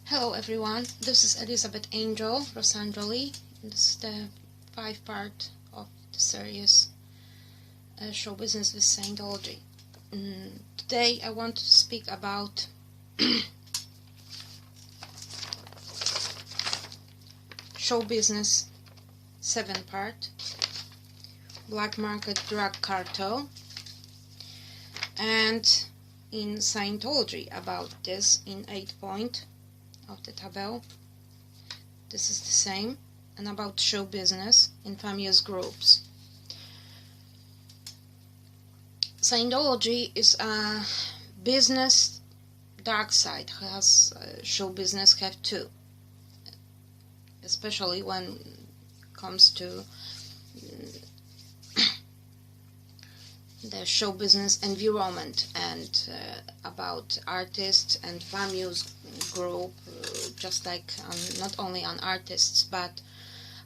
Hello everyone, this is Elizabet Angel, Rossangeli. This is the 5th part of the series Show Business with Scientology. Today I want to speak about Show Business 7th part, Black Market Drug Cartel, and in Scientology about this in 8th point of the table. This is the same, and about show business in famous groups. Scientology is a business dark side, has show business have too, especially when it comes to the show business environment and about artists and famous group, just like not only on artists but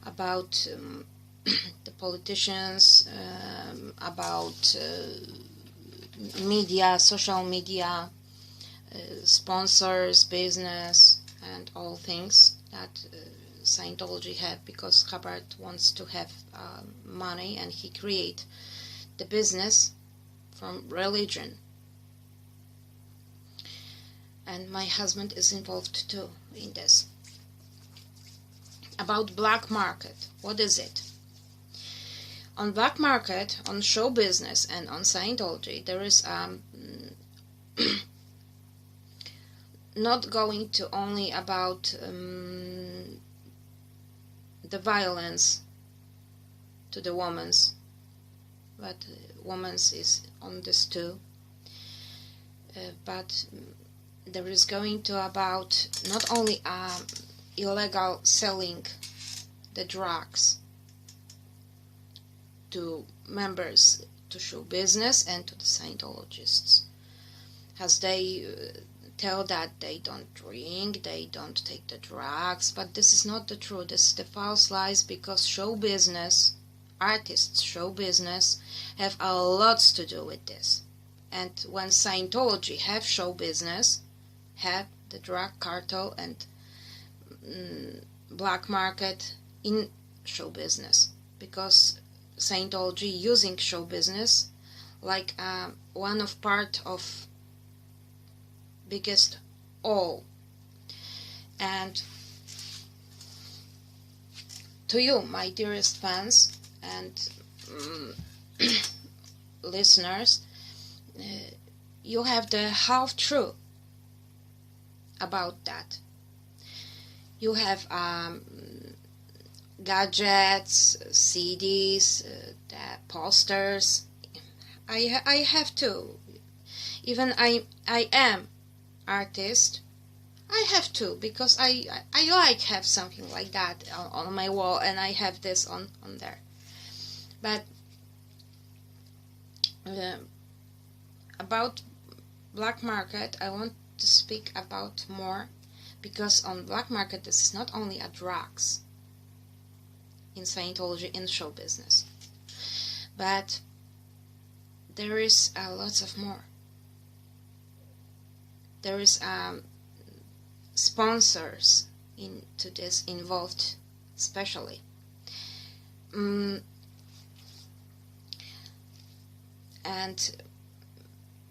about the politicians, about media, social media, sponsors, business, and all things that Scientology have, because Hubbard wants to have money, and he create the business from religion. And my husband is involved too in this. About black market, what is it? On black market, on show business, and on Scientology, there is not going to only about the violence to the women's, but women's is on this too, but there is going to about not only illegal selling the drugs to members to show business and to the Scientologists, as they tell that they don't drink, they don't take the drugs, but this is not the truth. This is the false lies, because show business, artists show business have a lot to do with this. And when Scientology have show business, have the drug cartel and black market in show business, because Scientology using show business like one of part of biggest all. And to you, my dearest fans and listeners, you have the half truth about that. You have gadgets, CDs, the posters. I have too. Even I am artist. I have to, because I like have something like that on my wall, and I have this on there. But about black market, I want to speak about more, because on black market this is not only a drugs in Scientology, in show business, but there is lots of more. There is sponsors into this involved, especially. And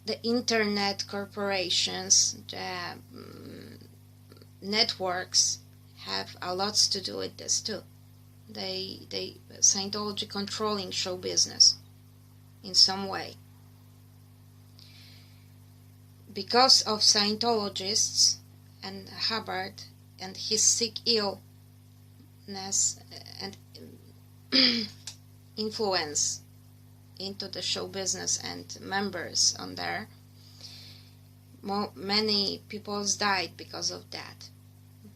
the internet corporations, the networks have a lot to do with this too. They Scientology controlling show business in some way. Because of Scientologists and Hubbard and his sick illness and influence into the show business and members on there, many people died because of that.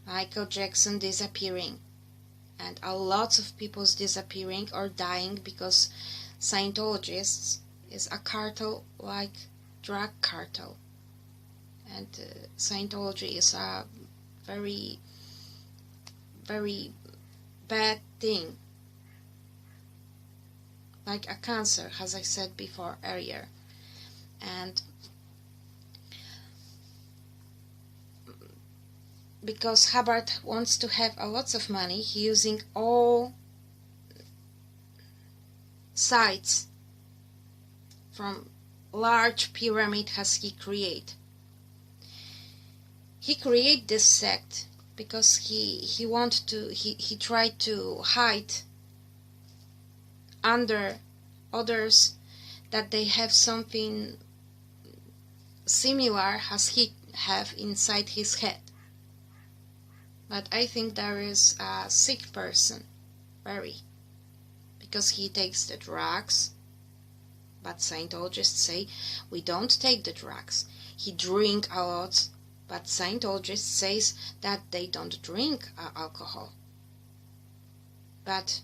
Michael Jackson disappearing, and a lot of people disappearing or dying because Scientologists is a cartel like drug cartel. And Scientology is a very, very bad thing, like a cancer, as I said before earlier. And because Hubbard wants to have a lots of money, he using all sites from large pyramid has he create. He create this sect because he tried to hide under others that they have something similar as he have inside his head. But I think there is a sick person, very, because he takes the drugs, but Scientologists say we don't take the drugs. He drink a lot, but Scientologists says that they don't drink alcohol. But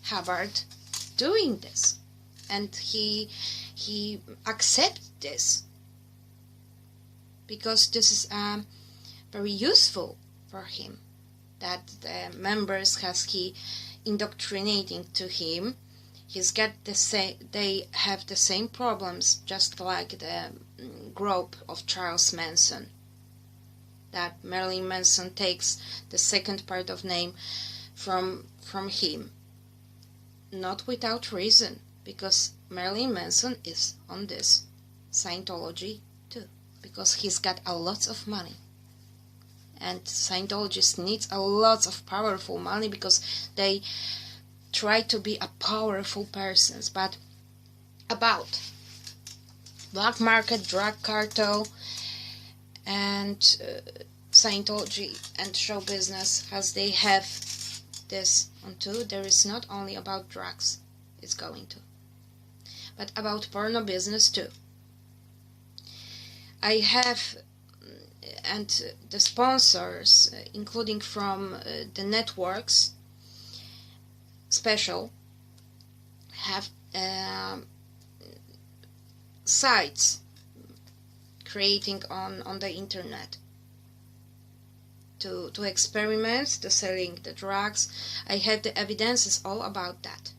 Hubbard doing this, and he accepts this because this is very useful for him, that the members has he indoctrinating to him. He's got they have the same problems, just like the group of Charles Manson, that Marilyn Manson takes the second part of name from him, not without reason, because Marilyn Manson is on this Scientology too, because he's got a lot of money, and Scientologists needs a lot of powerful money because they try to be a powerful persons. But about black market, drug cartel, and Scientology and show business, as they have this on too, there is not only about drugs it's going to, but about porno business too. I have, and the sponsors, including from the networks, special, have sites creating on the internet to experiment, to selling the drugs. I have the evidences all about that.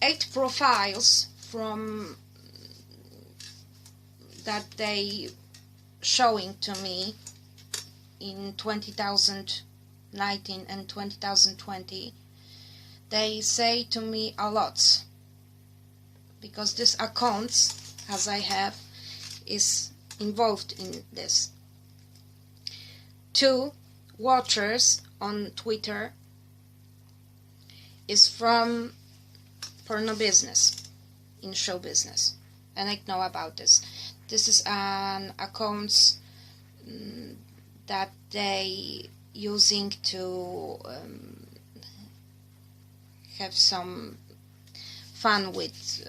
8 profiles from that they showing to me in 2019 and 2020, they say to me a lot, because this accounts, as I have, is involved in this. 2 watchers on Twitter is from porno business, in show business, and I know about this. This is an account that they using to have some fun with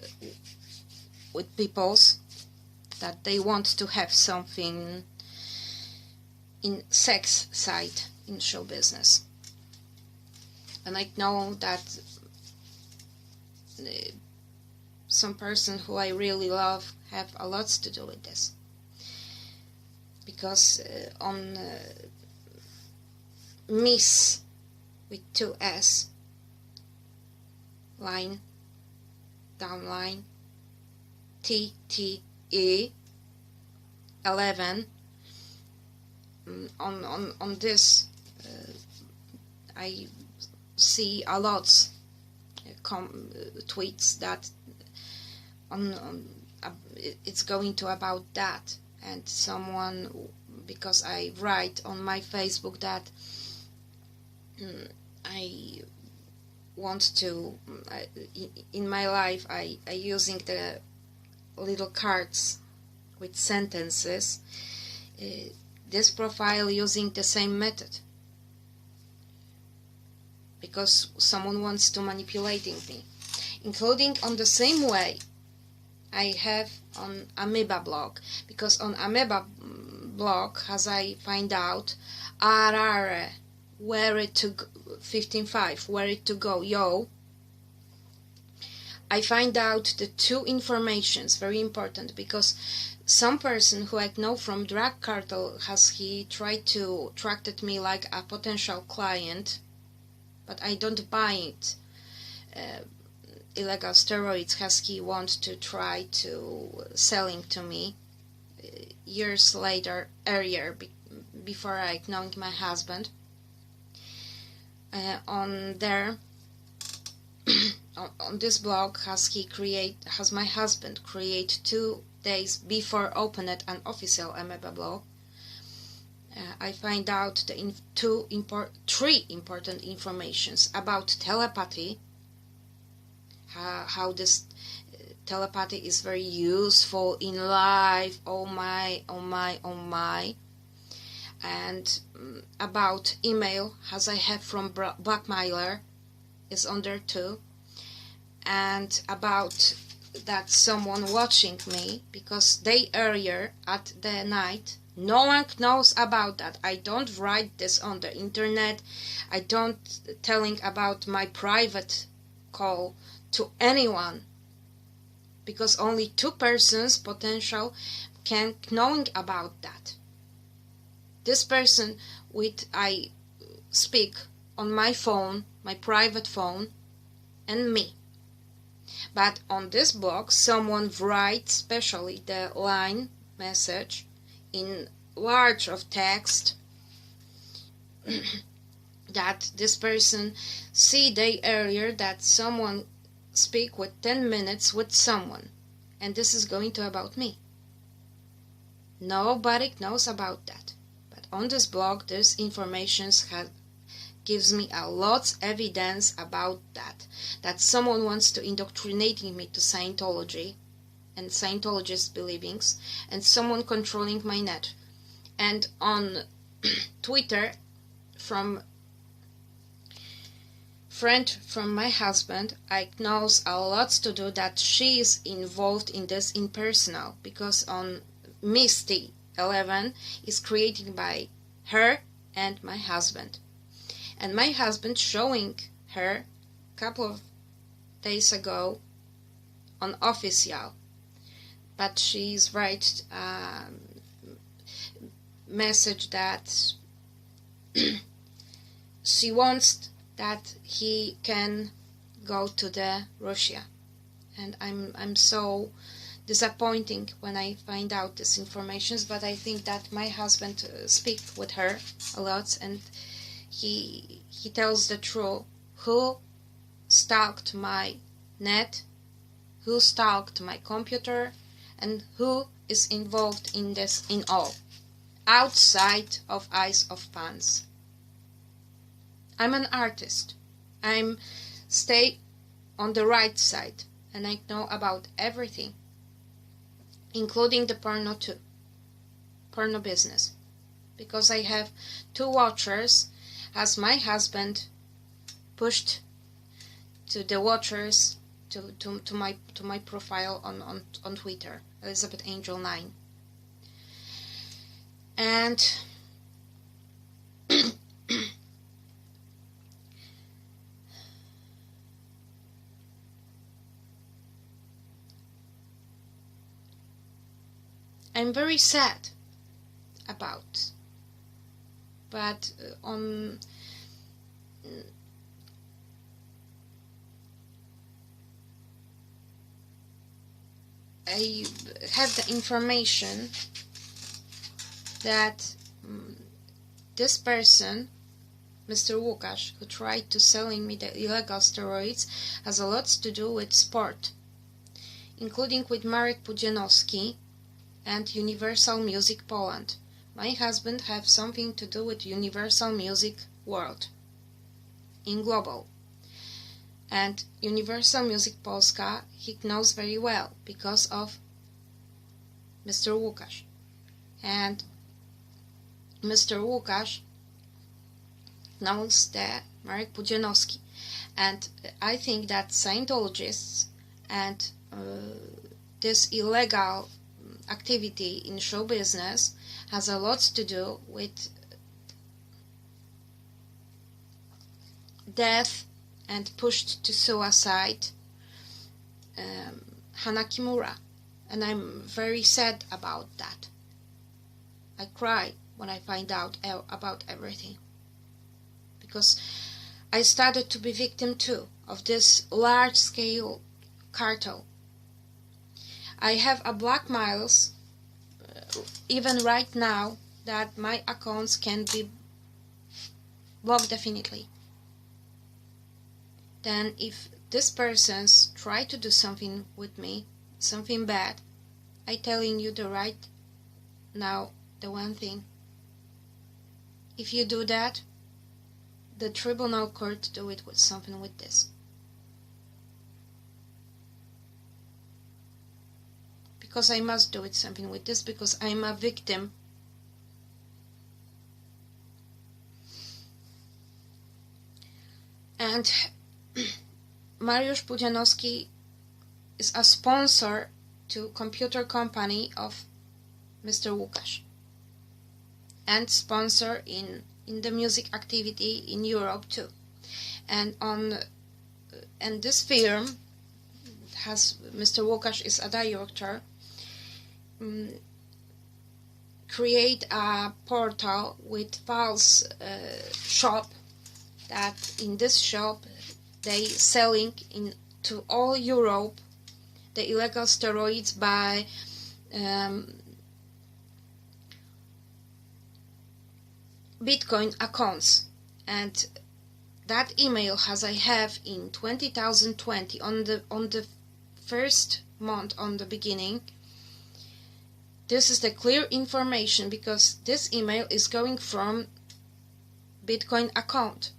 peoples, that they want to have something in sex side in show business. And I know that some person who I really love have a lot to do with this, because on Miss with 2 S line, downline, TTE 11, on this I see a lot tweets that it's going to about that, and someone, because I write on my Facebook that I want to, in my life I using the little cards with sentences, this profile using the same method, because someone wants to manipulating me, including on the same way I have on Amoeba blog, because on Amoeba blog, as I find out, RR, where it to 15.5, where it to go, yo, I find out the 2 informations, very important, because some person who I know from drug cartel he tried to attract me like a potential client, but I don't buy it. Illegal steroids he want to try to selling to me years later, earlier, before knowing my husband. On there, on this blog, has my husband create 2 days before opened an official Ameba blog. I find out the 3 important informations about telepathy, how this telepathy is very useful in life. Oh my, oh my, oh my. And about email, as I have from blackmailer, is on there too. And about that someone watching me, because they earlier at the night, no one knows about that. I don't write this on the internet. I don't telling about my private call to anyone, because only 2 persons potential can knowing about that. This person with I speak on my phone, my private phone, and me. But on this blog, someone writes especially the line message in large of text that this person see day earlier that someone speak with 10 minutes with someone, and this is going to about me. Nobody knows about that, but on this blog this information gives me a lot evidence about that someone wants to indoctrinating me to Scientology and Scientologist believings, and someone controlling my net. And on Twitter, from friend from my husband, I knows a lot to do that she is involved in this in personal, because on Misty 11 is created by her and my husband. And my husband showing her a couple of days ago on official, but she's write message that she wants that he can go to the Russia, and I'm so disappointing when I find out this information. But I think that my husband speak with her a lot, and he tells the truth. Who stalked my net, who stalked my computer, and who is involved in this in all, outside of eyes of fans. I'm an artist. I'm stay on the right side, and I know about everything, including the porno too, porno business, because I have 2 watchers, as my husband pushed to the watchers to my profile on Twitter, Elizabet Angel 9, and I'm very sad about, but I have the information that this person, Mr. Łukasz, who tried to selling me the illegal steroids, has a lot to do with sport, including with Marek Pudzianowski and Universal Music Poland. My husband have something to do with Universal Music World in global, and Universal Music Polska he knows very well because of Mr. Łukasz, and Mr. Łukasz knows the Marek Pudzianowski, and I think that Scientologists and this illegal activity in show business has a lot to do with death and pushed to suicide Hana Kimura, and I'm very sad about that. I cry when I find out about everything, because I started to be victim too of this large-scale cartel. I have a blackmails even right now, that my accounts can be blocked definitely. Then if this person's try to do something with me, something bad, I telling you the right now, the one thing. If you do that, the tribunal court do it with something with this. Because I must do it something with this, because I'm a victim. And Mariusz Pudzianowski is a sponsor to computer company of Mr. Łukasz, and sponsor in the music activity in Europe too. And this firm has, Mr. Łukasz is a director, create a portal with false shop, that in this shop they selling to all Europe the illegal steroids by Bitcoin accounts. And that email has I have in 2020 on the first month, on the beginning. This is the clear information, because this email is going from Bitcoin account,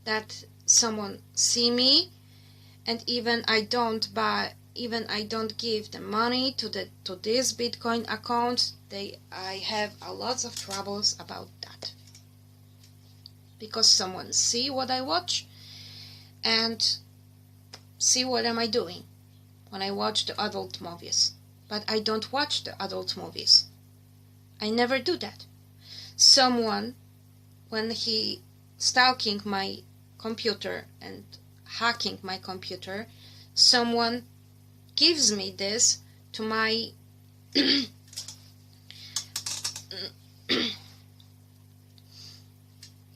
that someone see me, and even I don't give the money to this Bitcoin account. I have a lots of troubles about that, because someone see what I watch and see what am I doing when I watch the adult movies. But I don't watch the adult movies. I never do that. Someone, when he stalking my computer and hacking my computer, someone gives me this to my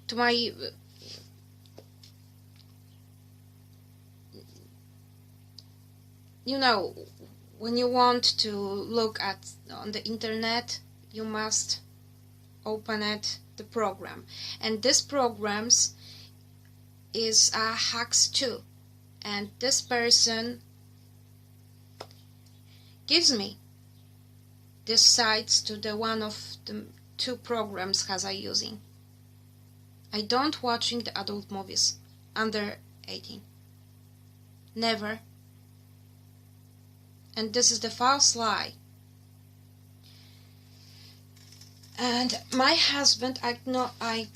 to my you know, when you want to look at on the internet, you must open the program, and this programs is hacks too. And this person gives me this sites to the one of the two programs as I using. I don't watching the adult movies under 18. Never. And this is the false lie. And my husband, I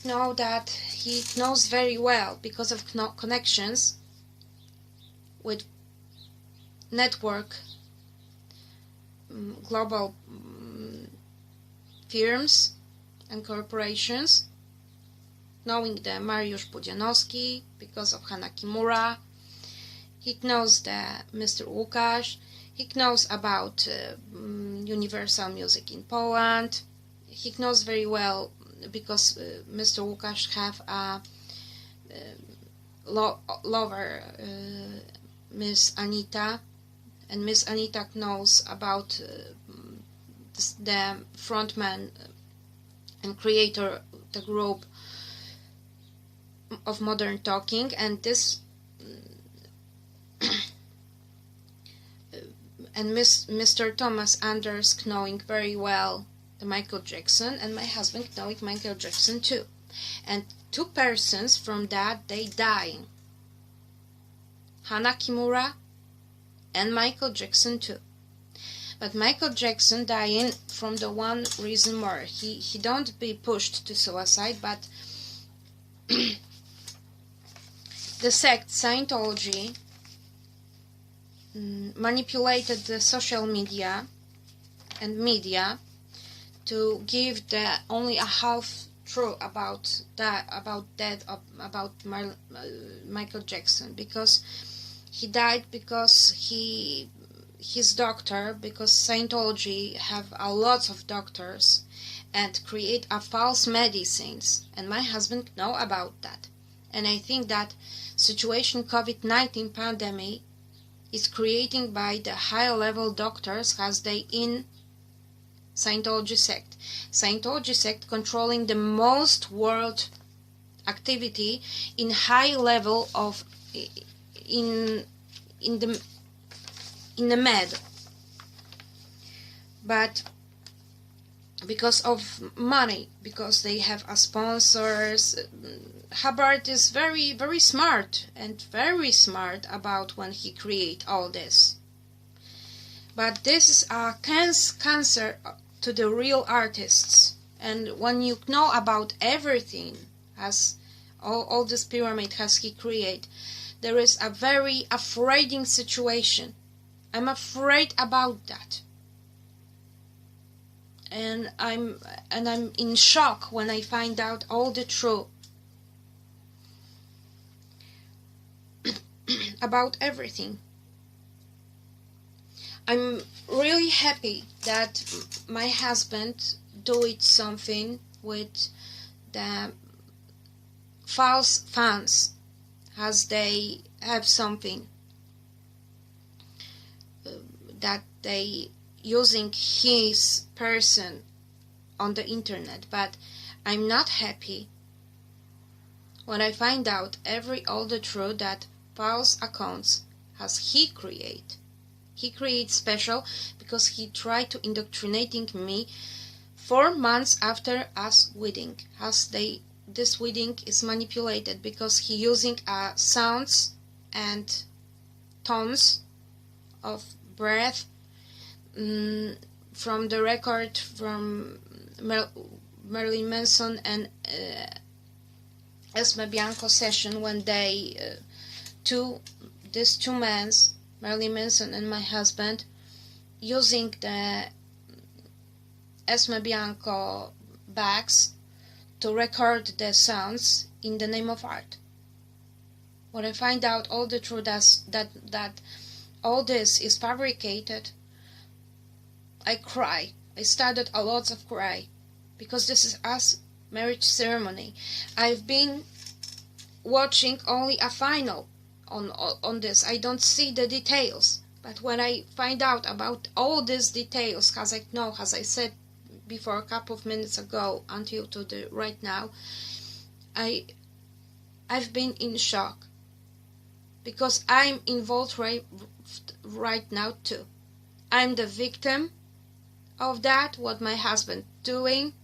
know that he knows very well, because of connections with network, global firms and corporations, knowing the Mariusz Pudzianowski because of Hanna Kimura. He knows the Mr. Łukasz. He knows about Universal Music in Poland. He knows very well because Mr. Łukasz have a lover, Miss Anita, and Miss Anita knows about the frontman and creator the group of Modern Talking, and this and Mr. Thomas Anders knowing very well the Michael Jackson, and my husband knowing Michael Jackson too. And two persons from that, they dying. Hanna Kimura and Michael Jackson too. But Michael Jackson dying from the one reason more. He don't be pushed to suicide, but the sect Scientology manipulated the social media and media to give the only a half true about Michael Jackson, because he died because his doctor, because Scientology have a lot of doctors and create a false medicines, and my husband know about that. And I think that situation COVID-19 pandemic is creating by the high level doctors as they in Scientology sect. Scientology sect controlling the most world activity in high level of in the med. But because of money, because they have a sponsors, Hubbard is very, very smart and very smart about when he create all this. But this is a cancer to the real artists. And when you know about everything, as all this pyramid has he create, there is a very afraiding situation. I'm afraid about that. And I'm in shock when I find out all the truth about everything. I'm really happy that my husband did something with the false fans, as they have something that they using his person on the internet. But I'm not happy when I find out all the truth that false accounts has he create. He creates special because he tried to indoctrinating me 4 months after us wedding. This wedding is manipulated because he using sounds and tones of breath from the record from Marilyn Manson and Esme Bianco session when they these two men, Marilyn Manson and my husband, using the Esme Bianco bags to record the sounds in the name of art. When I find out all the truth that all this is fabricated, I cry. I started a lot of cry because this is us marriage ceremony. I've been watching only a final on this. I don't see the details, but when I find out about all these details, as I said before a couple of minutes ago until to the right now, I've been in shock because I'm involved right now too. I'm the victim of that, what my husband doing,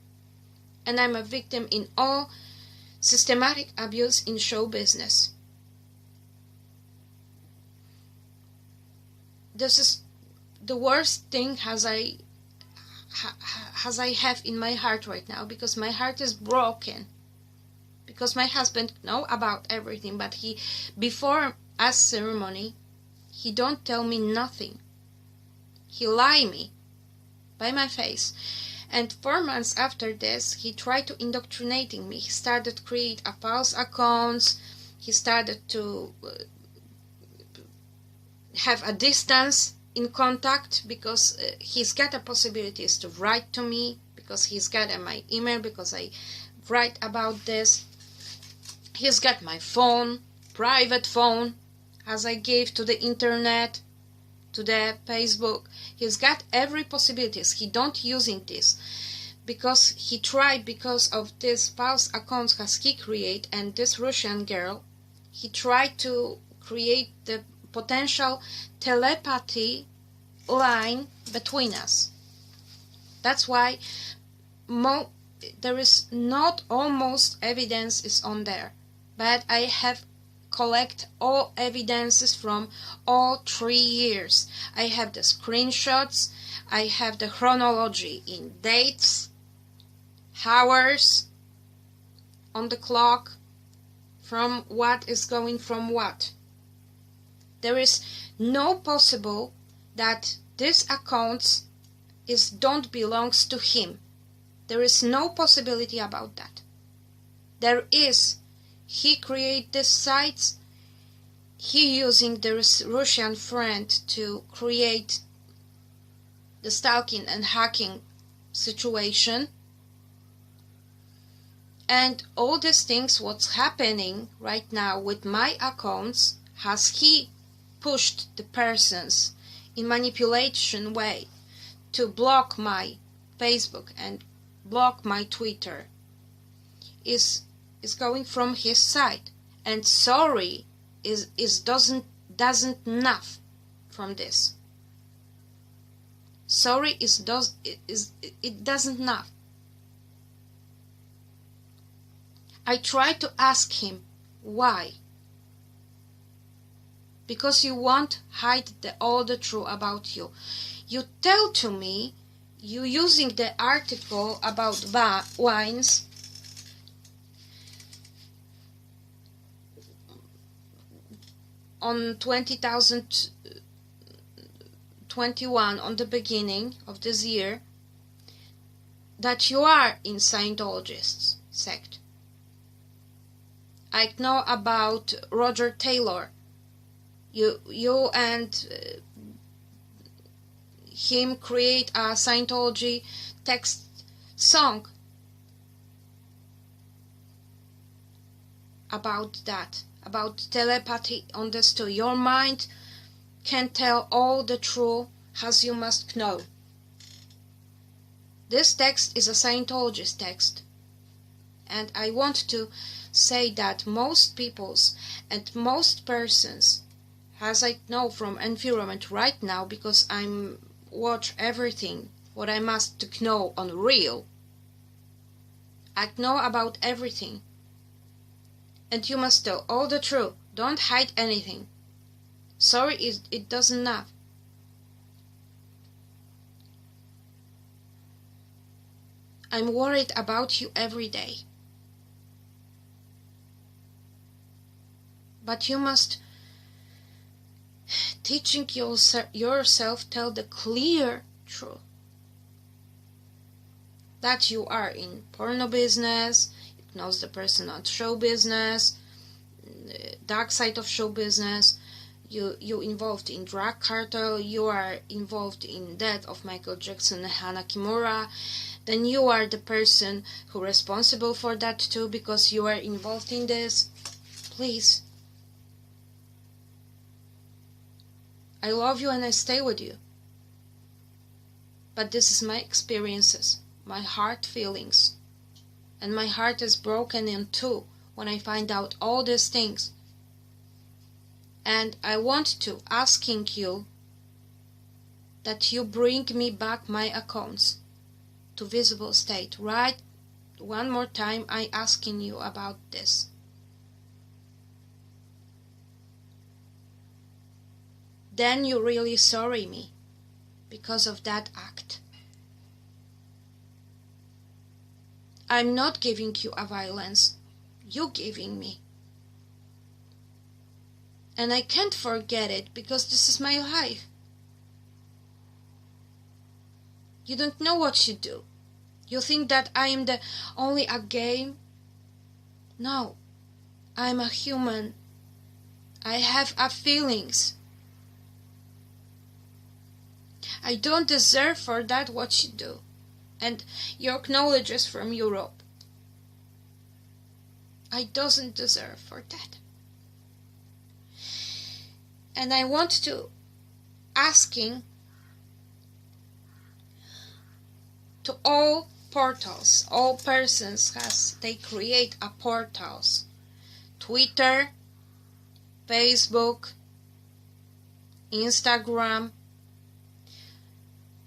and I'm a victim in all systematic abuse in show business. This is the worst thing as I have in my heart right now, because my heart is broken. Because my husband know about everything, but he, before us ceremony, he don't tell me nothing. He lie me by my face. And 4 months after this, he tried to indoctrinating me. He started to create a false accounts. He started to have a distance in contact because he's got a possibilities to write to me, because he's got my email, because I write about this. He's got my phone, private phone, as I gave to the internet, to the Facebook. He's got every possibilities. He don't using this because he tried, because of this false accounts has he create, and this Russian girl, he tried to create the potential telepathy line between us. That's why there is not almost evidence is on there, but I have collect all evidences from all 3 years. I have the screenshots, I have the chronology in dates, hours on the clock, from what is going from what. There is no possible that this accounts don't belongs to him. There is no possibility about that. There is. He create these sites. He using the Russian friend to create the stalking and hacking situation. And all these things what's happening right now with my accounts, has he pushed the persons in manipulation way to block my Facebook and block my Twitter is going from his side, and sorry is doesn't enough from this. Sorry it doesn't enough. I try to ask him why. Because you won't hide all the truth about you. You tell to me you using the article about wines on 2021, on the beginning of this year, that you are in Scientologists sect. I know about Roger Taylor. You and him create a Scientology text song about that, about telepathy on this too. Your mind can tell all the truth as you must know. This text is a Scientologist text, and I want to say that most peoples and most persons, as I know from environment right now, because I'm watch everything what I must to know on real. I know about everything, and you must tell all the truth. Don't hide anything. Sorry, it doesn't enough. I'm worried about you every day. But you must teaching yourself tell the clear truth. That you are in porno business, it knows the person on show business, dark side of show business, you involved in drug cartel, you are involved in death of Michael Jackson and Hana Kimura, then you are the person who responsible for that too, because you are involved in this. Please. I love you and I stay with you. But this is my experiences, my heart feelings. And my heart is broken in two when I find out all these things. And I want to asking you that you bring me back my accounts to visible state. Right? One more time I asking you about this. Then you really sorry me because of that act. I'm not giving you a violence. You giving me. And I can't forget it because this is my life. You don't know what you do. You think that I am only a game? No. I'm a human. I have feelings. I don't deserve for that what you do. And your knowledge is from Europe. I doesn't deserve for that. And I want to asking to all portals, all persons as they create a portals, Twitter, Facebook, Instagram,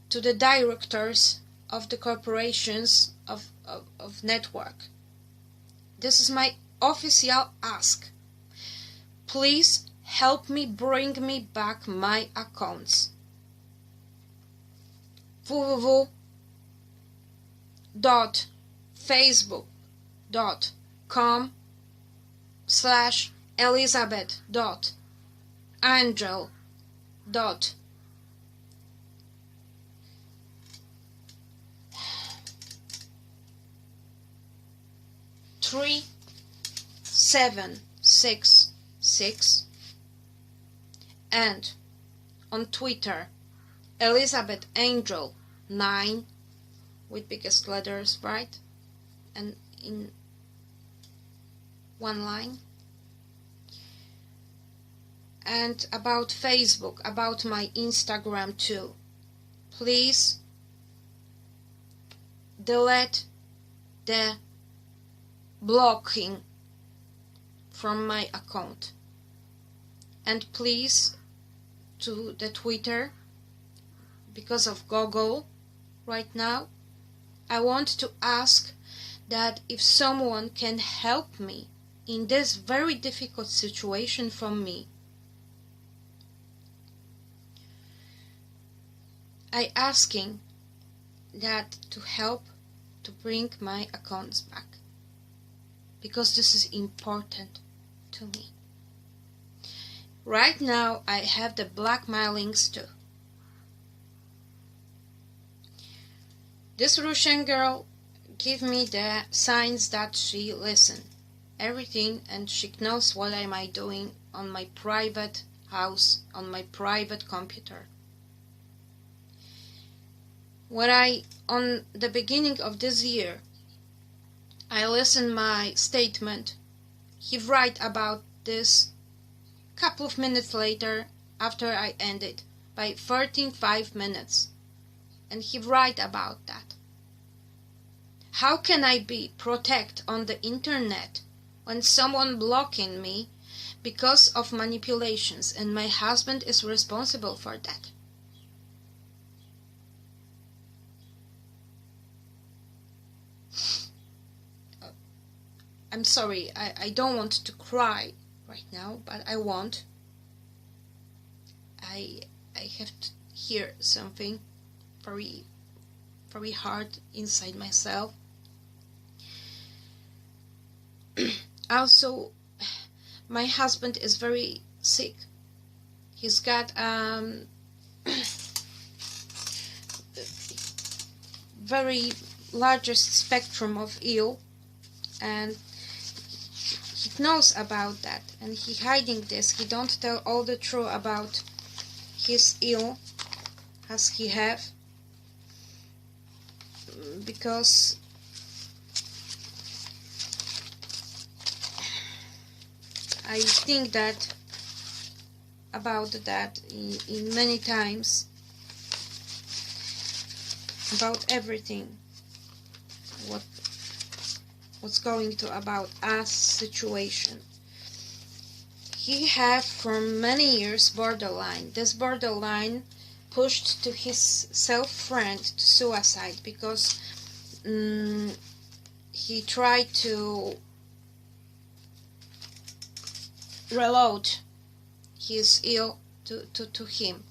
to the directors of the corporations of network. This is my official ask. Please help me bring me back my accounts. www.facebook.com/Elizabet.angel. 3766, and on Twitter Elizabet Angel 9 with biggest letters, right, and in one line. And about Facebook, about my Instagram too, please delete the blocking from my account. And please, to the Twitter, because of Google right now, I want to ask that if someone can help me in this very difficult situation from me, I asking that to help to bring my accounts back, because this is important to me. Right now I have the blackmailings too. This Russian girl give me the signs that she listen everything, and she knows what am I doing on my private house, on my private computer. When on the beginning of this year, I listened my statement, he write about this couple of minutes later after I ended, by 5 minutes, and he write about that. How can I be protect on the internet when someone blocking me because of manipulations, and my husband is responsible for that? I'm sorry, I don't want to cry right now, but I want. I have to hear something very, very hard inside myself. Also, my husband is very sick. He's got very largest spectrum of ill, and he knows about that, and he hiding this. He don't tell all the truth about his ill as he have, because I think that about that in many times, about everything what's going to about us situation. He have for many years borderline. This borderline pushed to his self-friend to suicide, because he tried to reload his ill to him,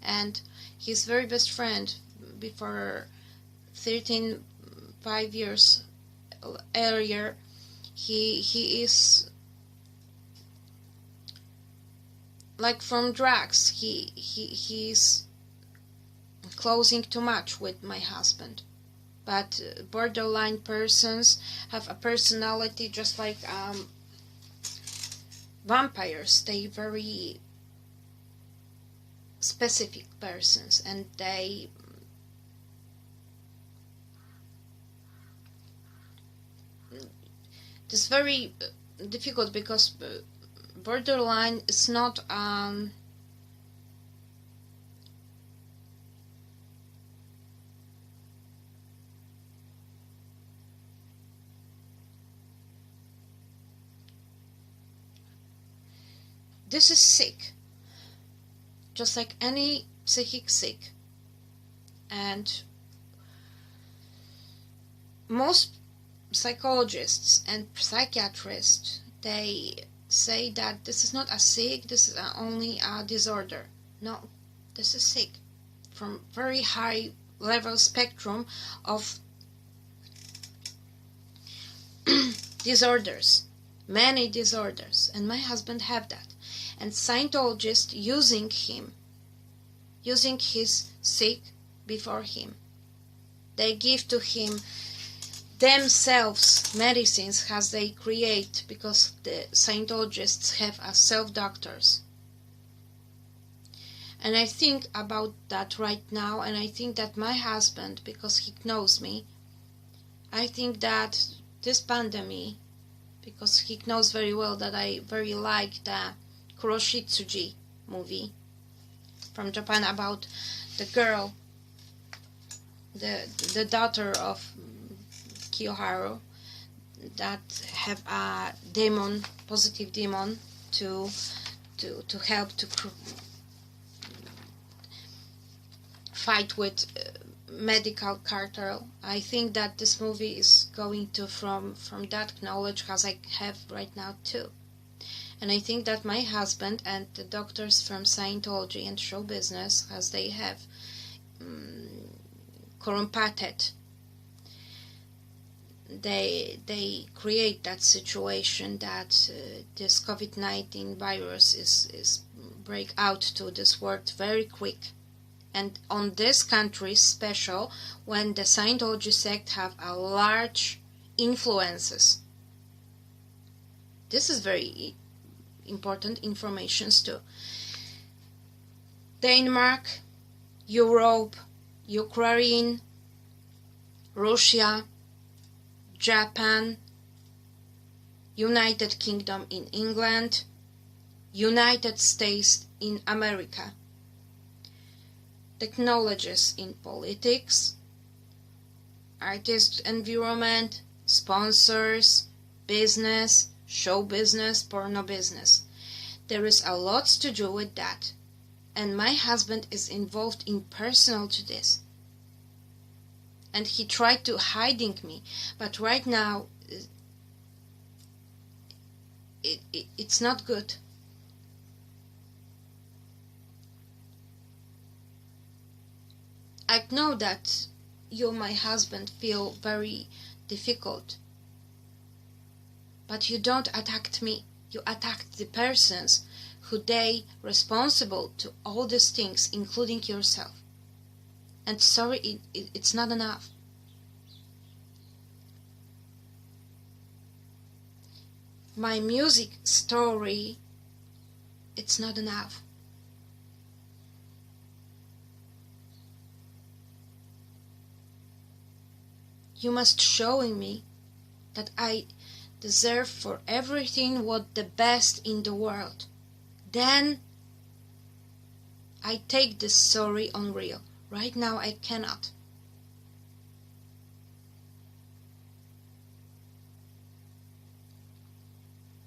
and his very best friend before 5 years earlier, he is like from drugs. He's closing too much with my husband. But borderline persons have a personality just like vampires. They very specific persons, and they it's very difficult, because borderline is not this is sick, just like any psychic sick. And most psychologists and psychiatrists, they say that this is not a sick, this is only a disorder. No, this is sick, from very high level spectrum of disorders, many disorders, and my husband have that. And Scientologists using his sick before him, they give to him themselves medicines as they create, because the Scientologists have as self-doctors. And I think about that right now, and I think that my husband, because he knows me, I think that this pandemic, because he knows very well that I very like the Kuroshitsuji movie from Japan about the girl, the daughter of Kiyoharu that have a demon, positive demon, to help to fight with medical cartel. I think that this movie is going to from that knowledge as I have right now too. And I think that my husband and the doctors from Scientology and show business, as they have corrupted, they create that situation that this COVID-19 virus is break out to this world very quick. And on this country special, when the Scientology sect have a large influences. This is very important information too. Denmark, Europe, Ukraine, Russia, Japan, United Kingdom in England, United States in America. Technologies in politics, artist environment, sponsors, business, show business, porno business. There is a lot to do with that. And my husband is involved in personal to this. And he tried to hiding me. But right now, it's not good. I know that you, my husband, feel very difficult. But you don't attack me. You attack the persons who they responsible to all these things, including yourself. And sorry, it's not enough. My music story, it's not enough. You must showing me that I deserve for everything what the best in the world. Then I take this story on real. Right now I cannot.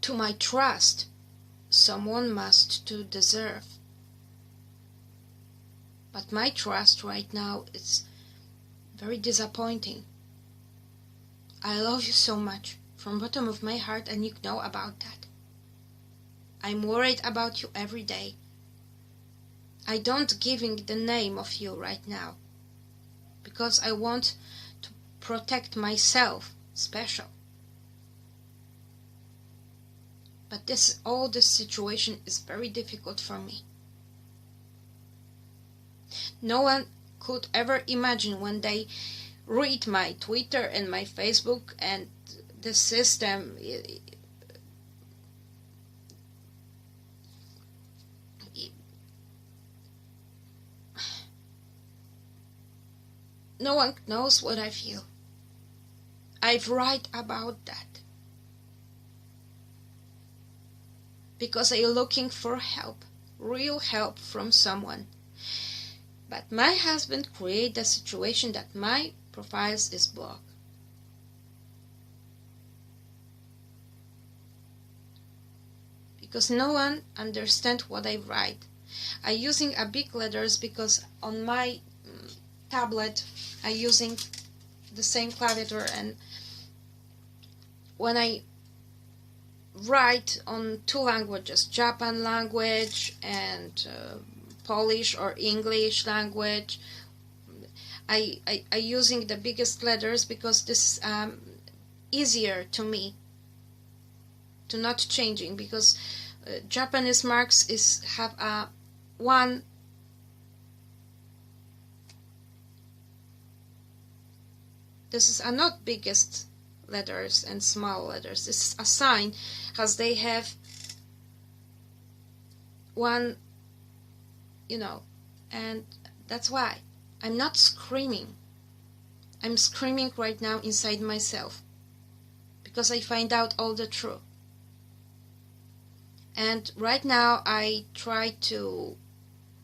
To my trust, someone must to deserve. But my trust right now is very disappointing. I love you so much from bottom of my heart, and you know about that. I'm worried about you every day. I don't giving the name of you right now because I want to protect myself special. But all this situation is very difficult for me. No one could ever imagine when they read my Twitter and my Facebook and the system. No one knows what I feel. I've write about that. Because I'm looking for help, real help from someone. But my husband created a situation that my profile is blocked. Because no one understands what I write. I'm using a big letters because on my tablet I'm using the same claviature, and when I write on two languages, Japan language and Polish or English language, I using the biggest letters because this is easier to me to not changing, because Japanese marks have a one this is not biggest letters and small letters. This is a sign as they have one, and that's why I'm not screaming. I'm screaming right now inside myself because I find out all the truth. And right now I try to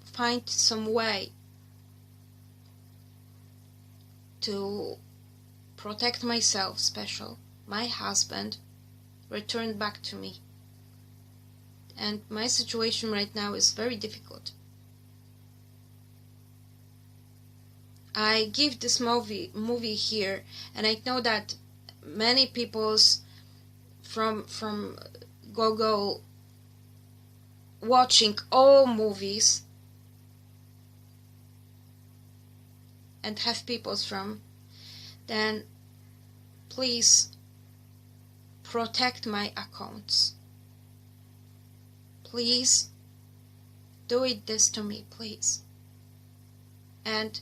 find some way to protect myself, special, my husband returned back to me. And my situation right now is very difficult. I give this movie here, and I know that many people's from Google watching all movies and have people's from, then please protect my accounts. Please do it this to me, please. And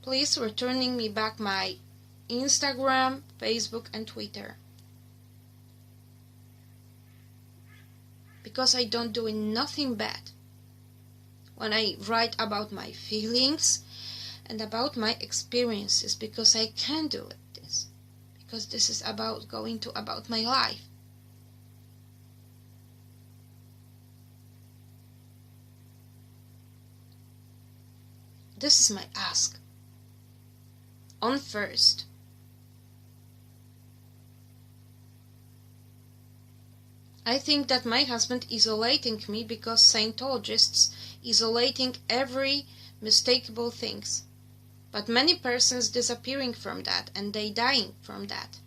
please returning me back my Instagram, Facebook and Twitter. Because I don't do nothing bad. When I write about my feelings and about my experiences, because I can do it this. Because this is about about my life. This is my ask. On first. I think that my husband isolating me because Scientologists isolating every mistakable things. But many persons disappearing from that and they dying from that.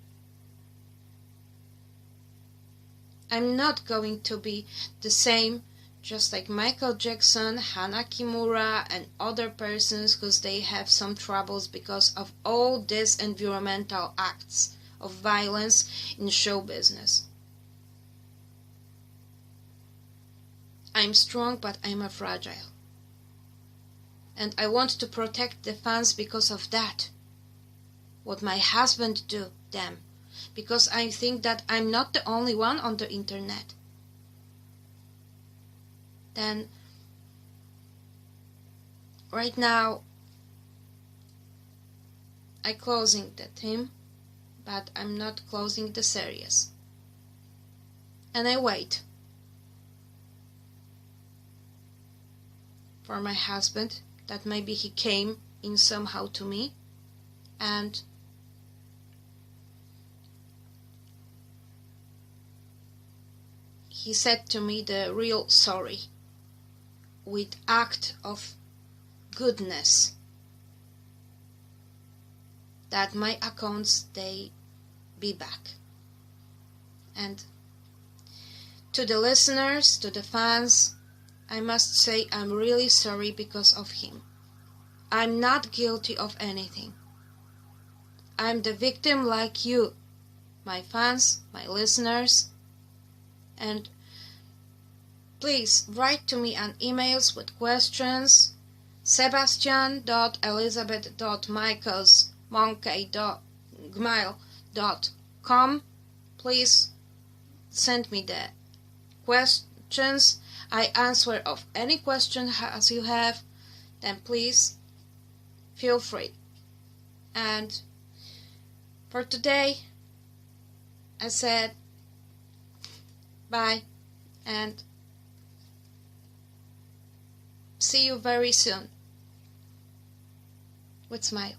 I'm not going to be the same just like Michael Jackson, Hana Kimura and other persons because they have some troubles because of all these environmental acts of violence in show business. I'm strong, but I'm a fragile. And I want to protect the fans because of that. What my husband do, them. Because I think that I'm not the only one on the internet. Then, right now, I'm closing the team, but I'm not closing the series. And I wait for my husband, that maybe he came in somehow to me, and he said to me the real sorry, with act of goodness, that my accounts, they be back. And to the listeners, to the fans, I must say I'm really sorry because of him. I'm not guilty of anything. I'm the victim like you, my fans, my listeners. And please write to me on emails with questions. sebastian.elizabet.michaelsmonkey.gmail.com. Please send me the questions. I answer of any question as you have, then please feel free. And for today, I said bye and see you very soon with smile.